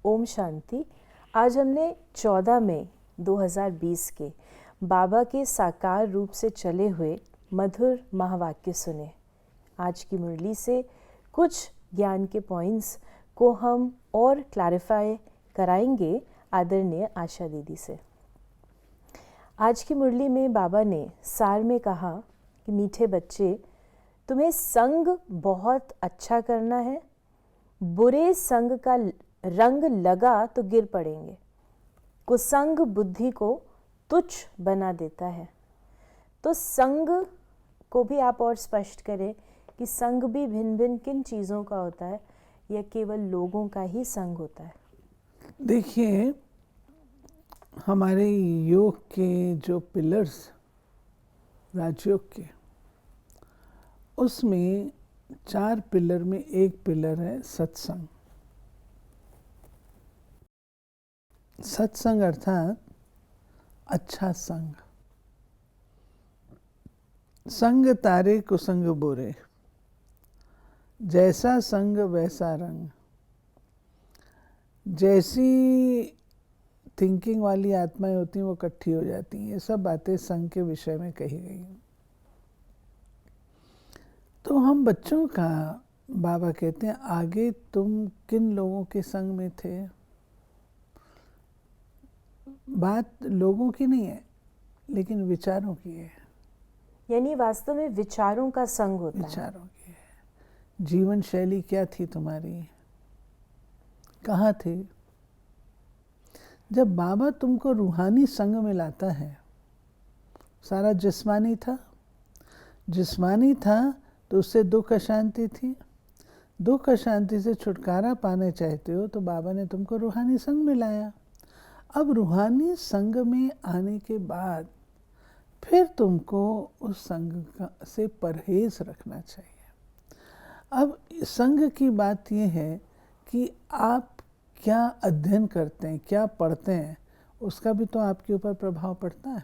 ओम शांति। आज हमने 14 मई 2020 के बाबा के साकार रूप से चले हुए मधुर महावाक्य सुने। आज की मुरली से कुछ ज्ञान के पॉइंट्स को हम और क्लैरिफाई कराएंगे आदरणीय आशा दीदी से। आज की मुरली में बाबा ने सार में कहा कि मीठे बच्चे, तुम्हें संग बहुत अच्छा करना है। बुरे संग का रंग लगा तो गिर पड़ेंगे। कुसंग बुद्धि को तुच्छ बना देता है। तो संग को भी आप और स्पष्ट करें कि संग भी भिन्न भिन्न किन चीज़ों का होता है या केवल लोगों का ही संग होता है। देखिए, हमारे योग के जो पिलर्स, राजयोग के, उसमें 4 पिलर में एक पिलर है सत्संग। सत्संग अर्थात अच्छा संग। संग तारे कुसंग बुरे, जैसा संग वैसा रंग। जैसी थिंकिंग वाली आत्माएं होती हैं वो इकट्ठी हो जाती हैं। ये सब बातें संग के विषय में कही गई हैं। तो हम बच्चों का बाबा कहते हैं, आगे तुम किन लोगों के संग में थे। बात लोगों की नहीं है लेकिन विचारों की है। यानी वास्तव में विचारों का संग होता है। विचारों की है। जीवन शैली क्या थी तुम्हारी, कहाँ थे। जब बाबा तुमको रूहानी संग में लाता है, सारा जिस्मानी था। जिस्मानी था तो उससे दुख अशांति थी। दुख अशांति से छुटकारा पाने चाहते हो तो बाबा ने तुमको रूहानी संग में लाया। अब रूहानी संग में आने के बाद फिर तुमको उस संग से परहेज रखना चाहिए। अब संग की बात यह है कि आप क्या अध्ययन करते हैं, क्या पढ़ते हैं, उसका भी तो आपके ऊपर प्रभाव पड़ता है।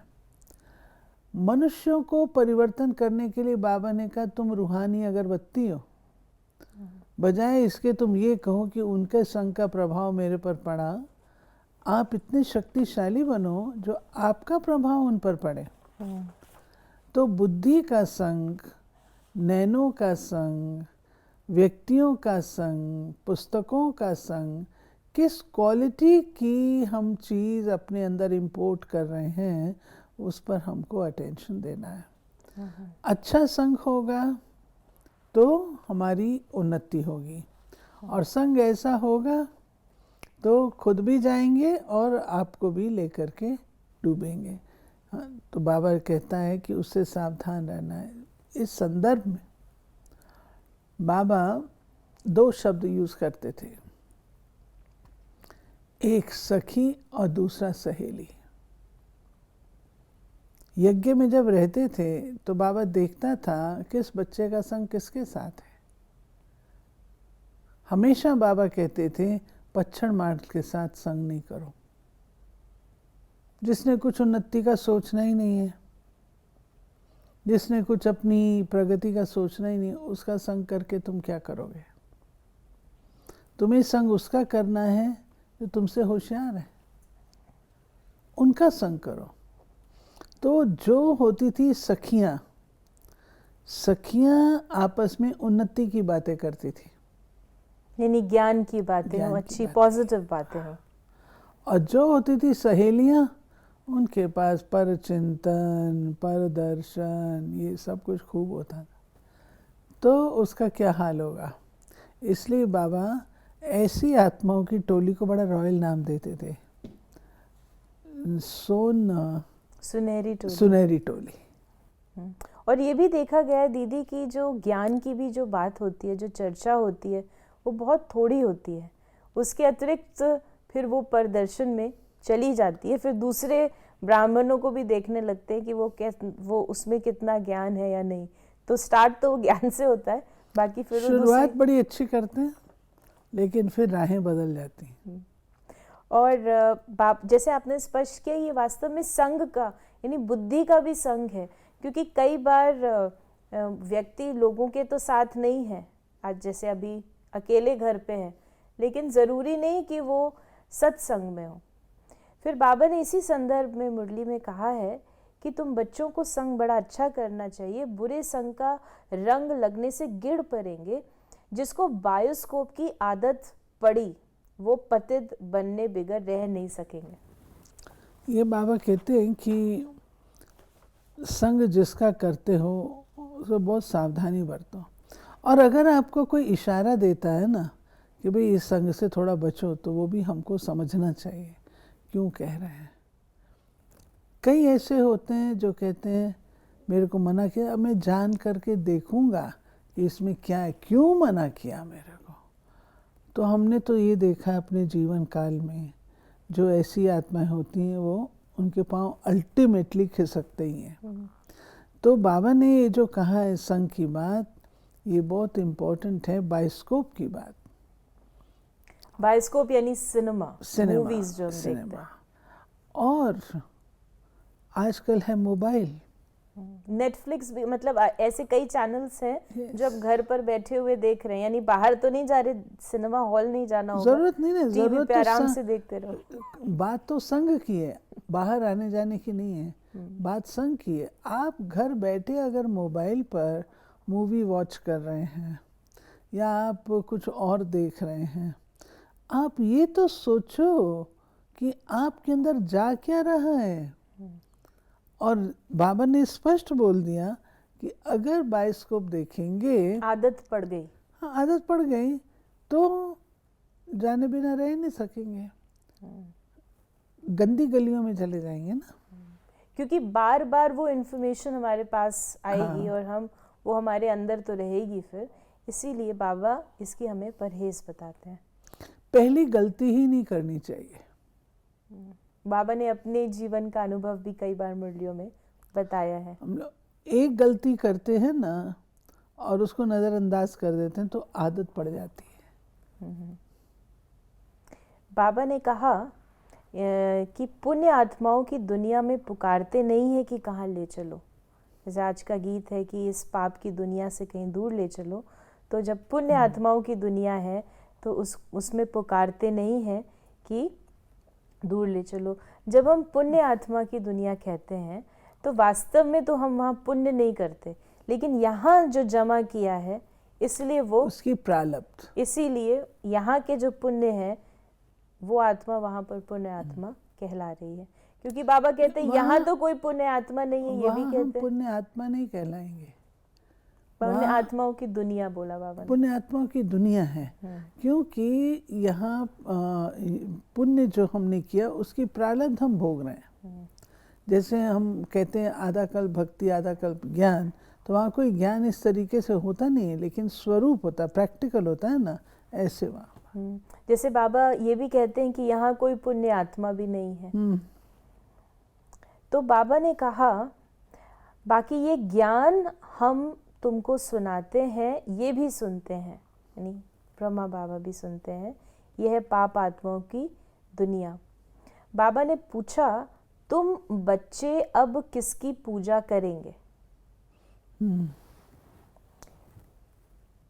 मनुष्यों को परिवर्तन करने के लिए बाबा ने कहा तुम रूहानी अगरबत्ती हो। बजाय इसके तुम ये कहो कि उनके संग का प्रभाव मेरे पर पड़ा। आप इतने शक्तिशाली बनो जो आपका प्रभाव उन पर पड़े। तो बुद्धि का संग, नैनों का संग, व्यक्तियों का संग, पुस्तकों का संग, किस क्वालिटी की हम चीज़ अपने अंदर इंपोर्ट कर रहे हैं उस पर हमको अटेंशन देना है। अच्छा संग होगा तो हमारी उन्नति होगी और संग ऐसा होगा तो खुद भी जाएंगे और आपको भी लेकर के डूबेंगे। तो बाबा कहता है कि उससे सावधान रहना है। इस संदर्भ में बाबा 2 शब्द यूज़ करते थे, एक सखी और दूसरा सहेली। यज्ञ में जब रहते थे तो बाबा देखता था किस बच्चे का संग किसके साथ है। हमेशा बाबा कहते थे पच्छड़ मार्ग के साथ संग नहीं करो। जिसने कुछ उन्नति का सोचना ही नहीं है, जिसने कुछ अपनी प्रगति का सोचना ही नहीं, उसका संग करके तुम क्या करोगे। तुम्हें संग उसका करना है जो तुमसे होशियार है, उनका संग करो। तो जो होती थी सखियाँ, सखियाँ आपस में उन्नति की बातें करती थी, यानी ज्ञान की बातें हो, अच्छी पॉजिटिव बातें हो। और जो होती थी सहेलियाँ, उनके पास पर चिंतन, पर दर्शन, ये सब कुछ खूब होता था। तो उसका क्या हाल होगा। इसलिए बाबा ऐसी आत्माओं की टोली को बड़ा रॉयल नाम देते थे, सुनहरी टोली। और ये भी देखा गया है दीदी की जो ज्ञान की भी जो बात होती है, जो चर्चा होती है, वो बहुत थोड़ी होती है। उसके अतिरिक्त फिर वो प्रदर्शन में चली जाती है। फिर दूसरे ब्राह्मणों को भी देखने लगते हैं कि वो उसमें कितना ज्ञान है या नहीं। तो स्टार्ट तो ज्ञान से होता है, बाकी फिर शुरुआत बड़ी अच्छी करते हैं लेकिन फिर राहें बदल जाती हैं। और जैसे आपने स्पष्ट किया, ये वास्तव में संग का यानी बुद्धि का भी संग है। क्योंकि कई बार व्यक्ति लोगों के तो साथ नहीं है। आज जैसे अभी अकेले घर पे हैं, लेकिन ज़रूरी नहीं कि वो सत्संग में हो। फिर बाबा ने इसी संदर्भ में मुरली में कहा है कि तुम बच्चों को संग बड़ा अच्छा करना चाहिए, बुरे संग का रंग लगने से गिड़ पड़ेंगे। जिसको बायोस्कोप की आदत पड़ी वो पतित बनने बिगड़ रह नहीं सकेंगे। ये बाबा कहते हैं कि संग जिसका करते हो उसको बहुत सावधानी बरतो, और अगर आपको कोई इशारा देता है ना कि भाई इस संग से थोड़ा बचो, तो वो भी हमको समझना चाहिए क्यों कह रहे हैं। कई ऐसे होते हैं जो कहते हैं मेरे को मना किया, अब मैं जान करके देखूंगा कि इसमें क्या है, क्यों मना किया मेरे को। तो हमने तो ये देखा अपने जीवन काल में, जो ऐसी आत्माएं होती हैं वो उनके पांव अल्टीमेटली खिसकते ही हैं। तो बाबा ने ये जो कहा है संग की बात, ये बहुत इम्पोर्टेंट है। बायोस्कोप की बात, बायोस्कोप यानी सिनेमा, सिनेमा, मूवीज जो हम देखते सिनेमा, हैं। और आजकल है मोबाइल, नेटफ्लिक्स भी, मतलब ऐसे कई चैनल्स हैं Yes. जो अब घर पर बैठे हुए देख रहे हैं, यानी बाहर तो नहीं जा रहे, सिनेमा हॉल नहीं जाना होगा, जरूरत नहीं है, टीवी जरूरत पे तो आराम से देखते रहो। बात तो संग की है, बाहर आने जाने की नहीं है, बात संग की है। आप घर बैठे अगर मोबाइल पर मूवी वॉच कर रहे हैं या आप कुछ और देख रहे हैं, आप ये तो सोचो कि आपके अंदर जा क्या रहा है। और बाबा ने स्पष्ट बोल दिया कि अगर बायोस्कोप देखेंगे, आदत पड़ गई, हाँ आदत पड़ गई, तो जाने बिना रह नहीं सकेंगे, गंदी गलियों में चले जाएंगे ना। क्योंकि बार बार वो इन्फॉर्मेशन हमारे पास आएगी हाँ। और वो हमारे अंदर तो रहेगी फिर, इसीलिए बाबा इसकी हमें परहेज बताते हैं। पहली गलती ही नहीं करनी चाहिए। बाबा ने अपने जीवन का अनुभव भी कई बार मुरलियों में बताया है। हम लोग एक गलती करते हैं ना और उसको नज़रअंदाज कर देते हैं तो आदत पड़ जाती है। बाबा ने कहा कि पुण्य आत्माओं की दुनिया में पुकारते नहीं है कि कहाँ ले चलो। जैसे आज का गीत है कि इस पाप की दुनिया से कहीं दूर ले चलो, तो जब पुण्य आत्माओं की दुनिया है तो उसमें पुकारते नहीं है कि दूर ले चलो। जब हम पुण्य आत्मा की दुनिया कहते हैं तो वास्तव में तो हम वहाँ पुण्य नहीं करते, लेकिन यहाँ जो जमा किया है इसलिए वो उसकी प्रारब्ध, इसीलिए यहाँ के जो पुण्य है वो आत्मा वहाँ पर पुण्य आत्मा कहला रही है। क्योंकि बाबा कहते हैं यहाँ तो कोई पुण्य आत्मा नहीं है, ये भी कहते हैं। पुण्य आत्मा नहीं कहलाएंगे, पुण्य आत्माओं की दुनिया बोला बाबा ने। पुण्य आत्माओं की दुनिया है, क्योंकि यहाँ पुण्य जो हमने किया उसकी प्रारब्ध हम भोग रहे हैं। जैसे हम कहते हैं आधा कल्प भक्ति आधा कल्प ज्ञान, तो वहाँ कोई ज्ञान इस तरीके से होता नहीं है, लेकिन स्वरूप होता है, प्रैक्टिकल होता है ना, ऐसे वहाँ। जैसे बाबा ये भी कहते हैं कि यहाँ कोई पुण्य आत्मा भी नहीं है। तो बाबा ने कहा बाकी ये ज्ञान हम तुमको सुनाते हैं, ये भी सुनते हैं, यानी ब्रह्मा बाबा भी सुनते हैं। यह है पाप आत्माओं की दुनिया। बाबा ने पूछा तुम बच्चे अब किसकी पूजा करेंगे?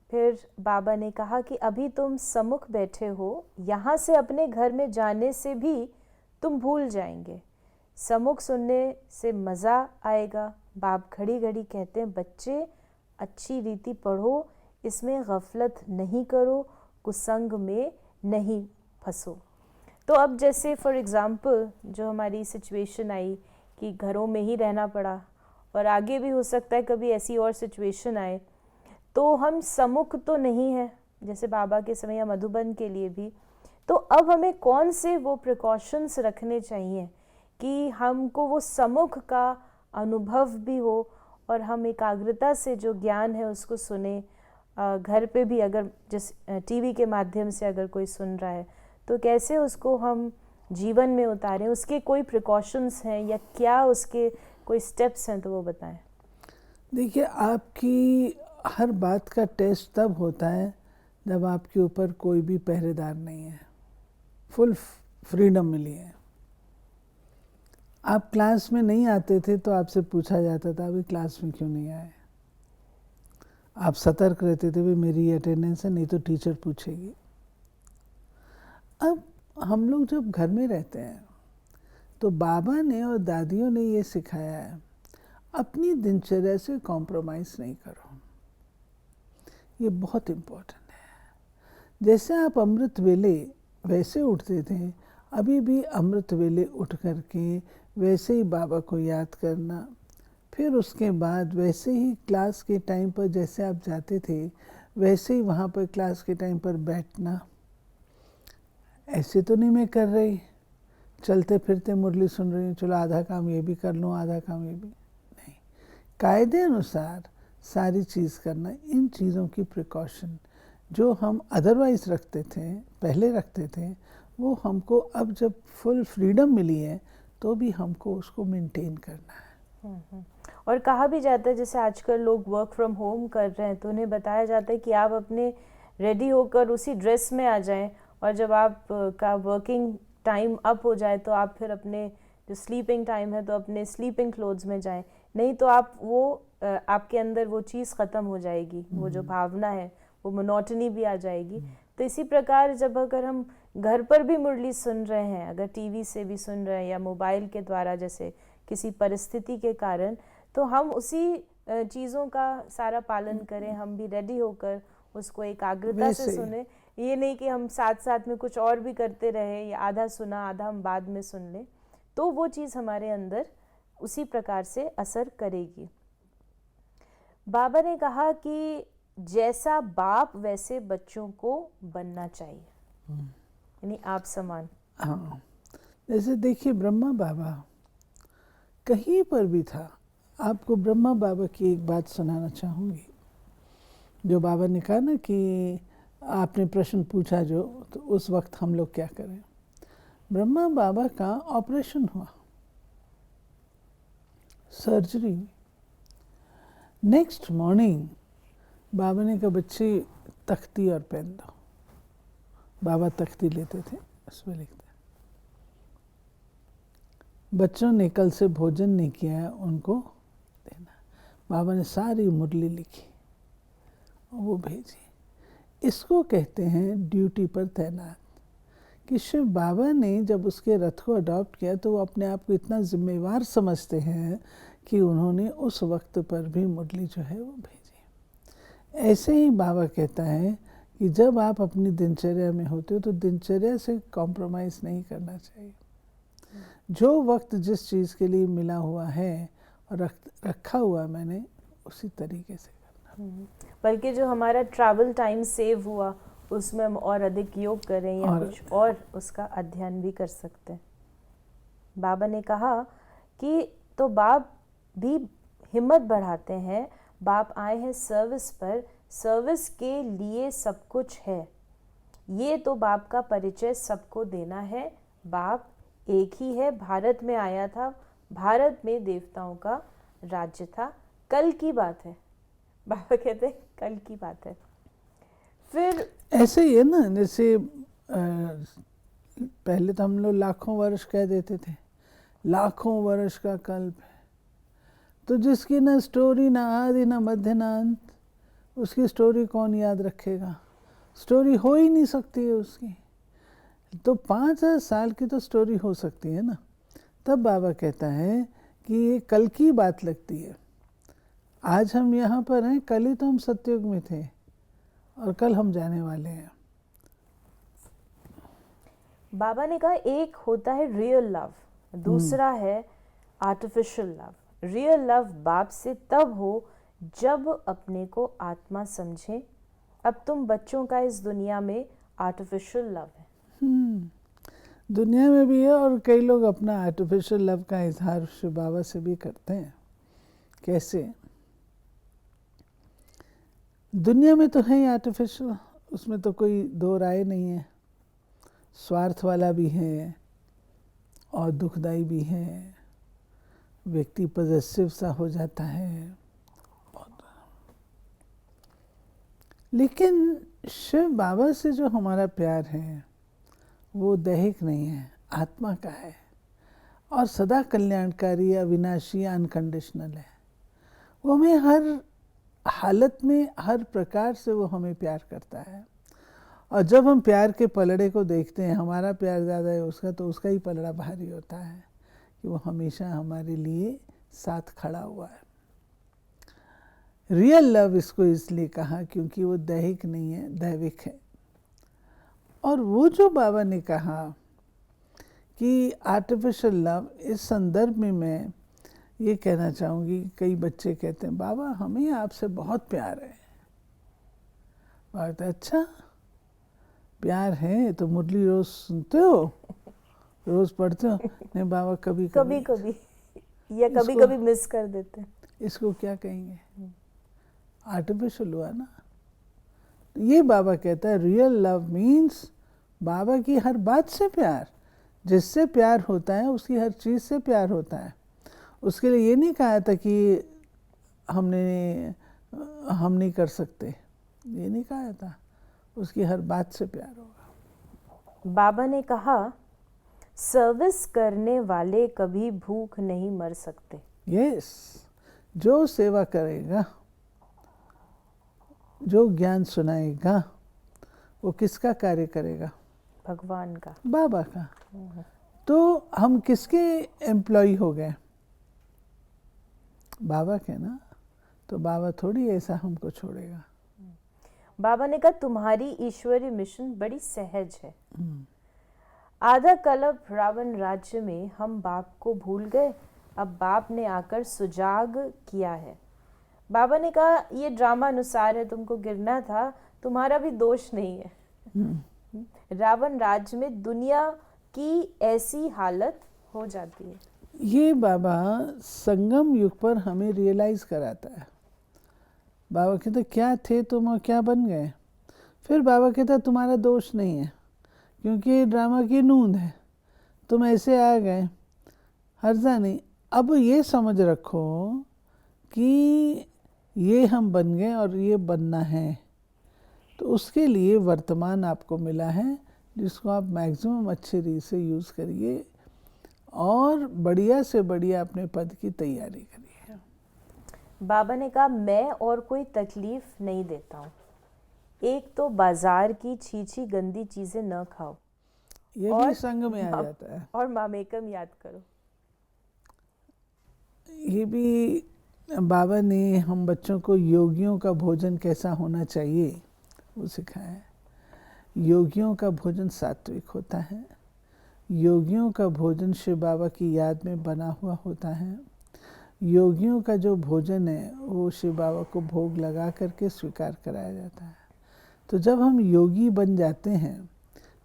फिर बाबा ने कहा कि अभी तुम सम्मुख बैठे हो, यहाँ से अपने घर में जाने से भी तुम भूल जाएंगे। सम्मुख सुनने से मज़ा आएगा। बाप घड़ी घड़ी कहते हैं बच्चे अच्छी रीति पढ़ो, इसमें गफलत नहीं करो, कुसंग में नहीं फंसो। तो अब जैसे फॉर एग्ज़ाम्पल जो हमारी सिचुएशन आई कि घरों में ही रहना पड़ा, और आगे भी हो सकता है कभी ऐसी और सिचुएशन आए, तो हम सम्मुख तो नहीं है जैसे बाबा के समय या मधुबन के लिए भी। तो अब हमें कौन से वो प्रिकॉशंस रखने चाहिए कि हमको वो सम्मुख का अनुभव भी हो और हम एकाग्रता से जो ज्ञान है उसको सुने। घर पे भी अगर जिस टीवी के माध्यम से अगर कोई सुन रहा है तो कैसे उसको हम जीवन में उतारें, उसके कोई प्रिकॉशंस हैं या क्या उसके कोई स्टेप्स हैं तो वो बताएं। देखिए, आपकी हर बात का टेस्ट तब होता है जब आपके ऊपर कोई भी पहरेदार नहीं है, फुल फ्रीडम मिली है। आप क्लास में नहीं आते थे तो आपसे पूछा जाता था अभी क्लास में क्यों नहीं आए। आप सतर्क रहते थे, भाई मेरी अटेंडेंस है नहीं तो टीचर पूछेगी। अब हम लोग जब घर में रहते हैं तो बाबा ने और दादियों ने ये सिखाया है, अपनी दिनचर्या से कॉम्प्रोमाइज़ नहीं करो। ये बहुत इम्पोर्टेंट है। जैसे आप अमृत वेले वैसे उठते थे, अभी भी अमृत वेले उठ करके वैसे ही बाबा को याद करना, फिर उसके बाद वैसे ही क्लास के टाइम पर जैसे आप जाते थे वैसे ही वहाँ पर क्लास के टाइम पर बैठना। ऐसे तो नहीं मैं कर रही, चलते फिरते मुरली सुन रही हूँ, चलो आधा काम ये भी कर लूँ, आधा काम ये भी नहीं। कायदे अनुसार सारी चीज़ करना। इन चीज़ों की प्रिकॉशन जो हम अदरवाइज़ रखते थे, पहले रखते थे, वो हमको अब जब फुल फ्रीडम मिली है तो भी हमको उसको मेंटेन करना है। और कहा भी जाता है, जैसे आजकल लोग वर्क फ्रॉम होम कर रहे हैं तो उन्हें बताया जाता है कि आप अपने रेडी होकर उसी ड्रेस में आ जाएं, और जब आप का वर्किंग टाइम अप हो जाए तो आप फिर अपने जो स्लीपिंग टाइम है तो अपने स्लीपिंग क्लोथ्स में जाएं, नहीं तो आप वो आपके अंदर वो चीज़ ख़त्म हो जाएगी, वो जो भावना है वो मोनोटनी भी आ जाएगी। तो इसी प्रकार जब अगर हम घर पर भी मुरली सुन रहे हैं, अगर टीवी से भी सुन रहे हैं या मोबाइल के द्वारा जैसे किसी परिस्थिति के कारण, तो हम उसी चीज़ों का सारा पालन करें, हम भी रेडी होकर उसको एकाग्रता से सुने। ये नहीं कि हम साथ साथ में कुछ और भी करते रहे या आधा सुना आधा हम बाद में सुन लें, तो वो चीज़ हमारे अंदर उसी प्रकार से असर करेगी। बाबा ने कहा कि जैसा बाप वैसे बच्चों को बनना चाहिए, यानी आप समान। हाँ, जैसे देखिए ब्रह्मा बाबा कहीं पर भी था। आपको ब्रह्मा बाबा की एक बात सुनाना चाहूँगी, जो बाबा ने कहा ना कि आपने प्रश्न पूछा जो, तो उस वक्त हम लोग क्या करें। ब्रह्मा बाबा का ऑपरेशन हुआ, सर्जरी हुई। नेक्स्ट मॉर्निंग बाबा ने कहा बच्चे तख्ती और पेन दो। बाबा तख्ती लेते थे, उसमें लिखते। बच्चों ने कल से भोजन नहीं किया है, उनको देना। बाबा ने सारी मुरली लिखी और वो भेजी। इसको कहते हैं ड्यूटी पर तैनात। कि शिव बाबा ने जब उसके रथ को अडॉप्ट किया तो वो अपने आप को इतना जिम्मेवार समझते हैं कि उन्होंने उस वक्त पर भी मुरली जो है वो भेजी। ऐसे ही बाबा कहता है कि जब आप अपनी दिनचर्या में होते हो तो दिनचर्या से कॉम्प्रोमाइज़ नहीं करना चाहिए। जो वक्त जिस चीज़ के लिए मिला हुआ है और रखा हुआ मैंने, उसी तरीके से करना। बल्कि जो हमारा ट्रैवल टाइम सेव हुआ उसमें हम और अधिक योग करें या कुछ और उसका अध्ययन भी कर सकते हैं। बाबा ने कहा कि तो बाप भी हिम्मत बढ़ाते हैं, बाप आए हैं सर्विस पर, सर्विस के लिए सब कुछ है। ये तो बाप का परिचय सबको देना है। बाप एक ही है, भारत में आया था, भारत में देवताओं का राज्य था। कल की बात है, बाबा कहते हैं कल की बात है। फिर ऐसे ही है ना, जैसे पहले तो हम लोग लाखों वर्ष कह देते थे, लाखों वर्ष का कल्प है, तो जिसकी ना स्टोरी ना आदि ना मध्य ना अंत, उसकी स्टोरी कौन याद रखेगा। स्टोरी हो ही नहीं सकती है उसकी। तो 5000 साल की तो स्टोरी हो सकती है ना। तब बाबा कहता है कि ये कल की बात लगती है। आज हम यहाँ पर हैं, कल ही तो हम सतयुग में थे और कल हम जाने वाले हैं। बाबा ने कहा एक होता है रियल लव, दूसरा है आर्टिफिशियल लव। रियल लव बाप से तब हो जब अपने को आत्मा समझें। अब तुम बच्चों का इस दुनिया में आर्टिफिशियल लव है। दुनिया में भी है, और कई लोग अपना आर्टिफिशियल लव का इजहार शिव बाबा से भी करते हैं। कैसे? दुनिया में तो है ही आर्टिफिशियल, उसमें तो कोई दो राय नहीं है। स्वार्थ वाला भी है और दुखदाई भी है। व्यक्ति पॉजेसिव सा हो जाता है। लेकिन शिव बाबा से जो हमारा प्यार है वो दैहिक नहीं है, आत्मा का है, और सदा कल्याणकारी, अविनाशी, अनकंडीशनल है। वो हमें हर हालत में, हर प्रकार से वो हमें प्यार करता है। और जब हम प्यार के पलड़े को देखते हैं, हमारा प्यार ज़्यादा है उसका, तो उसका ही पलड़ा भारी होता है कि वो हमेशा हमारे लिए साथ खड़ा हुआ है। रियल लव इसको इसलिए कहा क्योंकि वो दैहिक नहीं है, दैविक है। और वो जो बाबा ने कहा कि आर्टिफिशियल लव, इस संदर्भ में मैं ये कहना चाहूँगी, कई बच्चे कहते हैं बाबा हमें आपसे बहुत प्यार है। बाबा कहते अच्छा प्यार है तो मुरली रोज सुनते हो, रोज पढ़ते हो? नहीं बाबा कभी कभी या कभी कभी मिस कर देते हैं। इसको क्या कहेंगे? आर्टिफिशियल हुआ ना। ये बाबा कहता है रियल लव मीन्स बाबा की हर बात से प्यार, जिससे प्यार होता है उसकी हर चीज़ से प्यार होता है। उसके लिए ये नहीं कहा था कि हम नहीं कर सकते, ये नहीं कहा था, उसकी हर बात से प्यार होगा। बाबा ने कहा सर्विस करने वाले कभी भूख नहीं मर सकते। यस, जो सेवा करेगा, जो ज्ञान सुनाएगा, वो किसका कार्य करेगा? भगवान का, बाबा का। तो हम किसके एम्प्लॉय हो गए? बाबा के ना। तो बाबा थोड़ी ऐसा हमको छोड़ेगा। बाबा ने कहा तुम्हारी ईश्वरीय मिशन बड़ी सहज है। आधा कल्प रावण राज्य में हम बाप को भूल गए, अब बाप ने आकर सुजाग किया है। बाबा ने कहा ये ड्रामा अनुसार है, तुमको गिरना था, तुम्हारा भी दोष नहीं है। रावण राज्य में दुनिया की ऐसी हालत हो जाती है। ये बाबा संगम युग पर हमें रियलाइज कराता है। बाबा कहते क्या थे तुम और क्या बन गए? फिर बाबा कहता तुम्हारा दोष नहीं है, क्योंकि ये ड्रामा की नूंद है, तुम ऐसे आ गए, हर्जा नहीं। अब ये समझ रखो कि ये हम बन गए और ये बनना है, तो उसके लिए वर्तमान आपको मिला है, जिसको आप मैक्सिमम अच्छे रीत से यूज़ करिए और बढ़िया से बढ़िया अपने पद की तैयारी करिए। बाबा ने कहा मैं और कोई तकलीफ नहीं देता हूँ, एक तो बाजार की छीछी गंदी चीजें न खाओ, ये भी संग में आ जाता है, और मामेकम याद करो। ये भी बाबा ने हम बच्चों को योगियों का भोजन कैसा होना चाहिए वो सिखाया है। योगियों का भोजन सात्विक होता है, योगियों का भोजन शिव बाबा की याद में बना हुआ होता है, योगियों का जो भोजन है वो शिव बाबा को भोग लगा करके स्वीकार कराया जाता है। तो जब हम योगी बन जाते हैं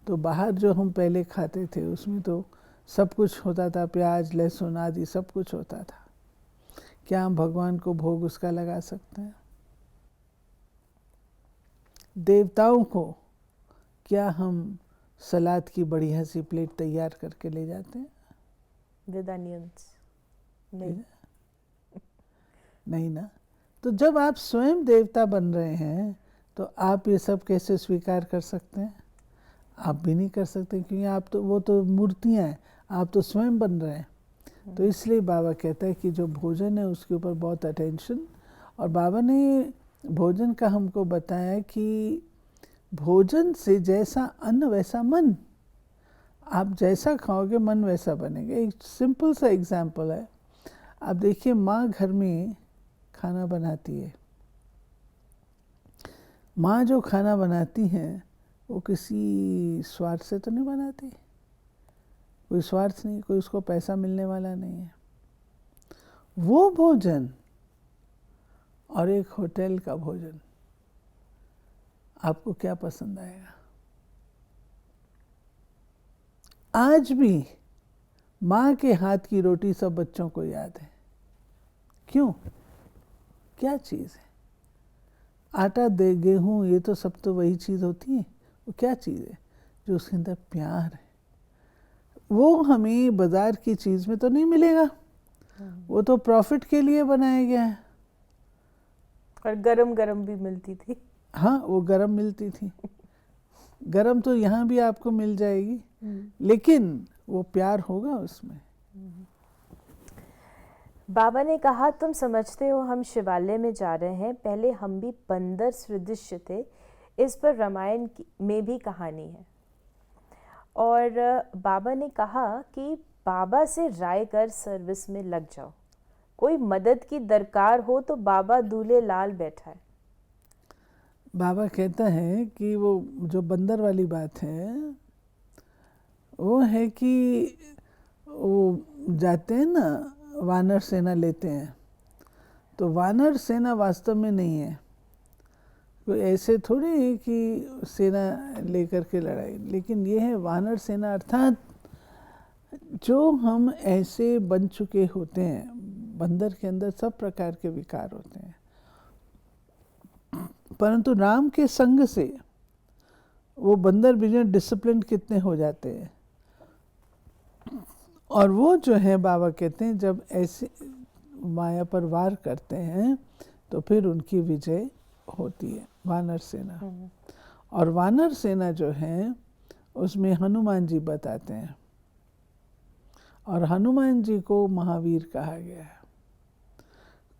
तो बाहर जो हम पहले खाते थे उसमें तो सब कुछ होता था, प्याज लहसुन आदि सब कुछ होता था। क्या हम भगवान को भोग उसका लगा सकते हैं? देवताओं को क्या हम सलाद की बढ़िया सी प्लेट तैयार करके ले जाते हैं? विद अनियंस नहीं ना। तो जब आप स्वयं देवता बन रहे हैं तो आप ये सब कैसे स्वीकार कर सकते हैं? आप भी नहीं कर सकते, क्योंकि आप तो वो तो मूर्तियाँ हैं, आप तो स्वयं बन रहे हैं। तो इसलिए बाबा कहता है कि जो भोजन है उसके ऊपर बहुत अटेंशन। और बाबा ने भोजन का हमको बताया कि भोजन से जैसा अन्न वैसा मन, आप जैसा खाओगे मन वैसा बनेगा। एक सिंपल सा एग्जाम्पल है, आप देखिए माँ घर में खाना बनाती है, माँ जो खाना बनाती हैं वो किसी स्वार्थ से तो नहीं बनाती, कोई स्वार्थ नहीं, कोई उसको पैसा मिलने वाला नहीं है। वो भोजन और एक होटल का भोजन, आपको क्या पसंद आएगा? आज भी माँ के हाथ की रोटी सब बच्चों को याद है। क्यों? क्या चीज़ है? आटा दे गेहूँ ये तो सब तो वही चीज़ होती है, वो क्या चीज़ है? जो उसके अंदर प्यार है। वो हमें बाजार की चीज़ में तो नहीं मिलेगा, वो तो प्रॉफिट के लिए बनाया गया है। और गरम गरम भी मिलती थी। हाँ, वो गरम मिलती थी, गरम तो यहाँ भी आपको मिल जाएगी, लेकिन वो प्यार होगा उसमें। बाबा ने कहा तुम समझते हो हम शिवालय में जा रहे हैं, पहले हम भी बंदर सदृश थे, इस पर रामायण में भी कहानी है। और बाबा ने कहा कि बाबा से राय कर सर्विस में लग जाओ, कोई मदद की दरकार हो तो बाबा दूल्हे लाल बैठा है। बाबा कहता है कि वो जो बंदर वाली बात है वो है कि वो जाते हैं ना, वानर सेना लेते हैं, तो वानर सेना वास्तव में नहीं है, कोई ऐसे थोड़ी है कि सेना लेकर के लड़ाई, लेकिन ये है वानर सेना अर्थात जो हम ऐसे बन चुके होते हैं। बंदर के अंदर सब प्रकार के विकार होते हैं, परंतु राम के संग से वो बंदर भी डिसिप्लिन कितने हो जाते हैं। और वो जो है बाबा कहते हैं जब ऐसे माया पर वार करते हैं तो फिर उनकी विजय होती है, वानर सेना। और वानर सेना जो है उसमें हनुमान जी बताते हैं, और हनुमान जी को महावीर कहा गया है।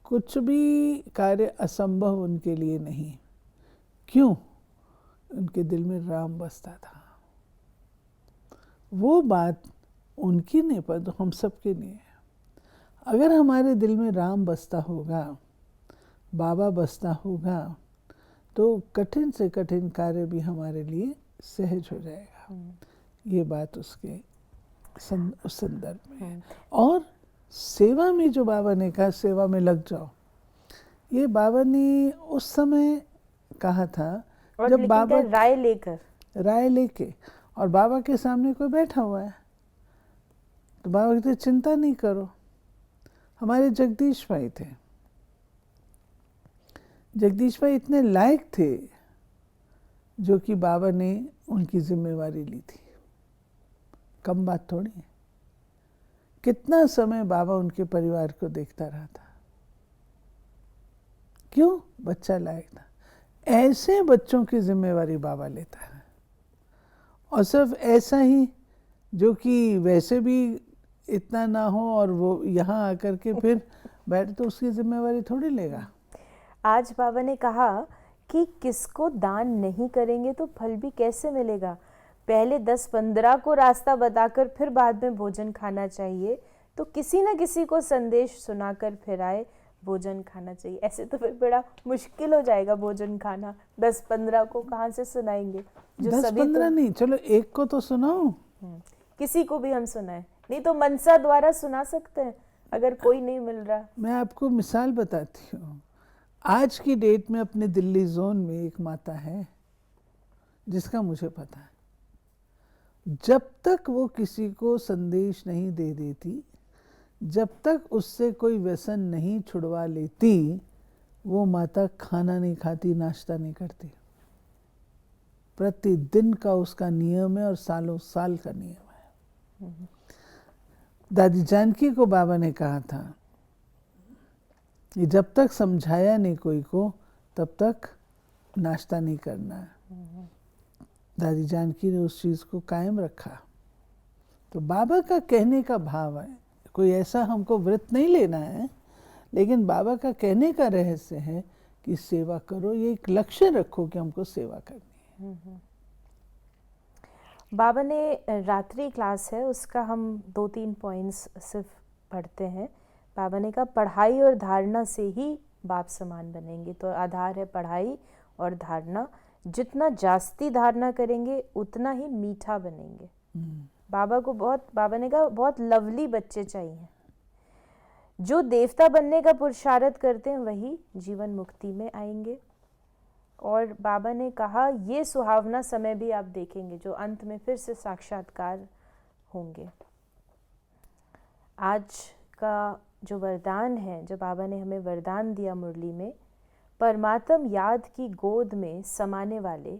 कुछ भी कार्य असंभव उनके लिए नहीं। क्यों? उनके दिल में राम बसता था। वो बात उनकी नहीं, पर तो हम सबके लिए है। अगर हमारे दिल में राम बसता होगा, बाबा बसता होगा, तो कठिन से कठिन कार्य भी हमारे लिए सहज हो जाएगा। ये बात उसके उस संदर्भ में है। और सेवा में जो बाबा ने कहा सेवा में लग जाओ, ये बाबा ने उस समय कहा था जब बाबा राय लेके और बाबा के सामने कोई बैठा हुआ है, तो बाबा कहते चिंता नहीं करो। हमारे जगदीश भाई थे, जगदीश भाई इतने लायक थे जो कि बाबा ने उनकी जिम्मेवारी ली थी। कम बात थोड़ी है। कितना समय बाबा उनके परिवार को देखता रहा था। क्यों? बच्चा लायक था। ऐसे बच्चों की जिम्मेवारी बाबा लेता है, और सिर्फ ऐसा ही जो कि वैसे भी इतना ना हो और वो यहाँ आकर के फिर बैठे, तो उसकी जिम्मेवारी थोड़ी लेगा। आज बाबा ने कहा कि किसको दान नहीं करेंगे तो फल भी कैसे मिलेगा। पहले 10-15 को रास्ता बताकर फिर बाद में भोजन खाना चाहिए। तो किसी न किसी को संदेश सुनाकर फिर आए भोजन खाना चाहिए। ऐसे तो फिर बड़ा मुश्किल हो जाएगा भोजन खाना। 10-15 को कहाँ से सुनाएंगे? जो 10-15 तो नहीं, चलो एक को तो सुनाओ। किसी को भी हम सुनाए, नहीं तो मनसा द्वारा सुना सकते हैं अगर कोई नहीं मिल रहा। मैं आपको मिसाल बताती हूँ। आज की डेट में अपने दिल्ली जोन में एक माता है जिसका मुझे पता है, जब तक वो किसी को संदेश नहीं दे देती, जब तक उससे कोई व्यसन नहीं छुड़वा लेती, वो माता खाना नहीं खाती, नाश्ता नहीं करती। प्रतिदिन का उसका नियम है और सालों साल का नियम है। दादी जानकी को बाबा ने कहा था कि जब तक समझाया नहीं कोई को तब तक नाश्ता नहीं करना है। दादी जानकी ने उस चीज़ को कायम रखा। तो बाबा का कहने का भाव है, कोई ऐसा हमको व्रत नहीं लेना है, लेकिन बाबा का कहने का रहस्य है कि सेवा करो। ये एक लक्ष्य रखो कि हमको सेवा करनी है। बाबा ने रात्रि क्लास है उसका हम 2-3 पॉइंट्स सिर्फ पढ़ते हैं। बाबा ने कहा पढ़ाई और धारणा से ही बाप समान बनेंगे। तो आधार है पढ़ाई और धारणा। जितना जास्ती धारणा करेंगे उतना ही मीठा बनेंगे। बाबा ने कहा बहुत लवली बच्चे चाहिए। जो देवता बनने का पुरुषार्थ करते हैं वही जीवन मुक्ति में आएंगे। और बाबा ने कहा ये सुहावना समय भी आप देखेंगे जो अंत में फिर से साक्षात्कार होंगे। आज का जो वरदान है, जो बाबा ने हमें वरदान दिया मुरली में, परमात्म याद की गोद में समाने वाले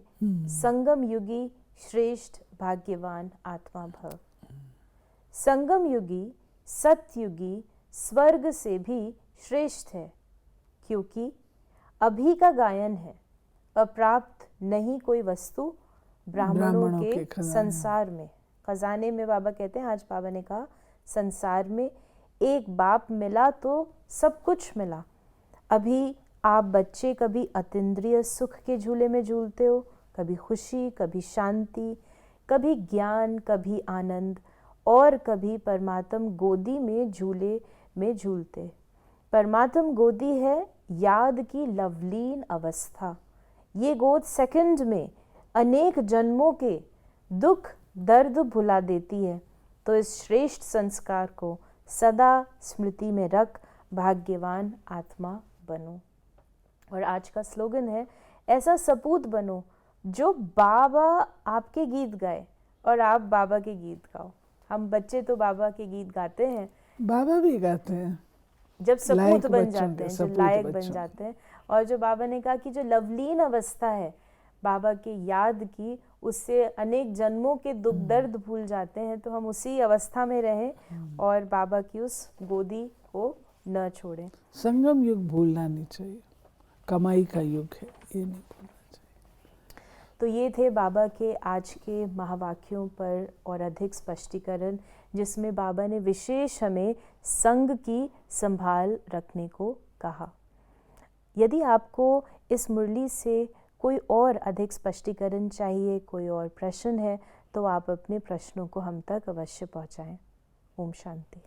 संगम युगी श्रेष्ठ भाग्यवान आत्मा भव। संगम युगी सतयुगी स्वर्ग से भी श्रेष्ठ है, क्योंकि अभी का गायन है अप्राप्त नहीं कोई वस्तु ब्राह्मणों के संसार में खजाने में। बाबा कहते हैं, आज बाबा ने कहा संसार में एक बाप मिला तो सब कुछ मिला। अभी आप बच्चे कभी अतीन्द्रिय सुख के झूले में झूलते हो, कभी खुशी, कभी शांति, कभी ज्ञान, कभी आनंद, और कभी परमात्म गोदी में झूले में झूलते। परमात्म गोदी है याद की लवलीन अवस्था। ये गोद सेकंड में अनेक जन्मों के दुख दर्द भुला देती है। तो इस श्रेष्ठ संस्कार को सदा स्मृति में रख भाग्यवान आत्मा बनो। और आज का स्लोगन है, ऐसा सपूत बनो जो बाबा आपके गीत गाए और आप बाबा के गीत गाओ। हम बच्चे तो बाबा के गीत गाते हैं, बाबा भी गाते हैं जब सपूत लायक बन बच्चों जाते के, हैं, जो सपूत लायक बन बच्चों जाते हैं। और जो बाबा ने कहा कि जो लवलीन अवस्था है बाबा के याद की, उससे अनेक जन्मों के दुख दर्द भूल जाते हैं। तो हम उसी अवस्था में रहें और बाबा की उस गोदी को न छोड़ें। संगम युग भूलना नहीं चाहिए, कमाई का युग है, ये नहीं भूलना चाहिए। तो ये थे बाबा के आज के महावाक्यों पर और अधिक स्पष्टीकरण, जिसमें बाबा ने विशेष हमें संग की संभाल रखने को कहा। यदि आपको इस मुरली से कोई और अधिक स्पष्टीकरण चाहिए, कोई और प्रश्न है, तो आप अपने प्रश्नों को हम तक अवश्य पहुंचाएं। ओम शांति।